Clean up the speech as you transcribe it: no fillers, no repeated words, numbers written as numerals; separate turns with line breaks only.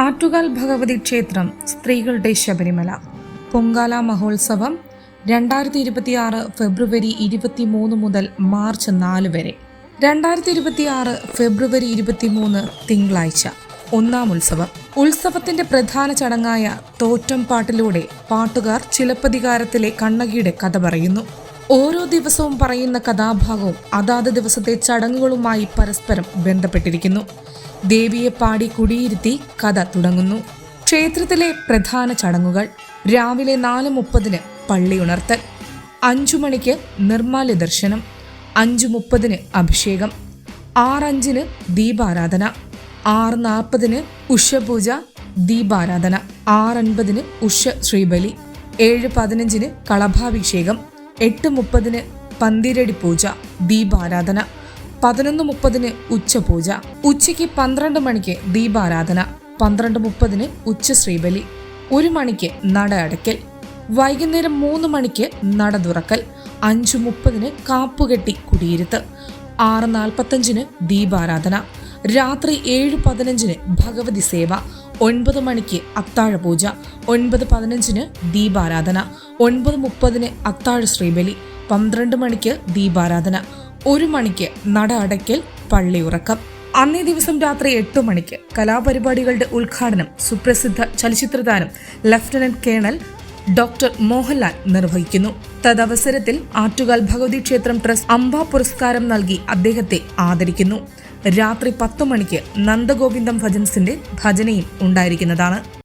ആറ്റുകാൽ ഭഗവതി ക്ഷേത്രം സ്ത്രീകളുടെ ശബരിമല പൊങ്കാല മഹോത്സവം 2026 ഫെബ്രുവരി 23 മുതൽ മാർച്ച് 4 വരെ. 2026 ഫെബ്രുവരി 23 തിങ്കളാഴ്ച ഒന്നാം ഉത്സവം. ഉത്സവത്തിന്റെ പ്രധാന ചടങ്ങായ തോറ്റം പാട്ടിലൂടെ പാട്ടുകാർ ചിലപ്പതികാരത്തിലെ കണ്ണകിയുടെ കഥ പറയുന്നു. ഓരോ ദിവസവും പറയുന്ന കഥാഭാഗവും അതാത് ദിവസത്തെ ചടങ്ങുകളുമായി പരസ്പരം ബന്ധപ്പെട്ടിരിക്കുന്നു. ദേവിയെ പാടി കുടിയിരുത്തി കഥ തുടങ്ങുന്നു. ക്ഷേത്രത്തിലെ പ്രധാന ചടങ്ങുകൾ: രാവിലെ 4:30 പള്ളി ഉണർത്തൽ, 5 മണിക്ക് നിർമ്മാല്യ ദർശനം, 5:30 അഭിഷേകം, 6:05 ദീപാരാധന, 6:40 ഉഷപൂജ ദീപാരാധന, 6:50 ഉഷ ശ്രീബലി, 7:15 കളഭാഭിഷേകം, 8:30 പന്തിരടി പൂജ ദീപാരാധന, 11:30 ഉച്ചപൂജ, ഉച്ചയ്ക്ക് 12 മണിക്ക് ദീപാരാധന, 12:30 ഉച്ച ശ്രീബലി, 1 മണിക്ക് നട അടയ്ക്കൽ, വൈകുന്നേരം 3 മണിക്ക് നട തുറക്കൽ, 5:30 കാപ്പുകെട്ടി കുടിയിരുത്ത്, 6:45 ദീപാരാധന, രാത്രി 7:15 ഭഗവതി സേവ, 9 മണിക്ക് അത്താഴ പൂജ, 9:15 ദീപാരാധന, 9:30 അത്താഴ ശ്രീബലി, 12 മണിക്ക് ദീപാരാധന, 1 മണിക്ക് നട അടയ്ക്കൽ, പള്ളി ഉറക്കം. അന്നേ ദിവസം രാത്രി 8 മണിക്ക് കലാപരിപാടികളുടെ ഉദ്ഘാടനം സുപ്രസിദ്ധ ചലച്ചിത്രതാരം ലഫ്റ്റനന്റ് കേണൽ ഡോക്ടർ മോഹൻലാൽ നിർവഹിക്കുന്നു. തദവസരത്തിൽ ആറ്റുകാൽ ഭഗവതി ക്ഷേത്രം ട്രസ്റ്റ് അംബ പുരസ്കാരം നൽകി അദ്ദേഹത്തെ ആദരിക്കുന്നു. രാത്രി 10 മണിക്ക് നന്ദഗോവിന്ദം ഭജൻസിന്റെ ഭജനയും ഉണ്ടായിരിക്കുന്നതാണ്.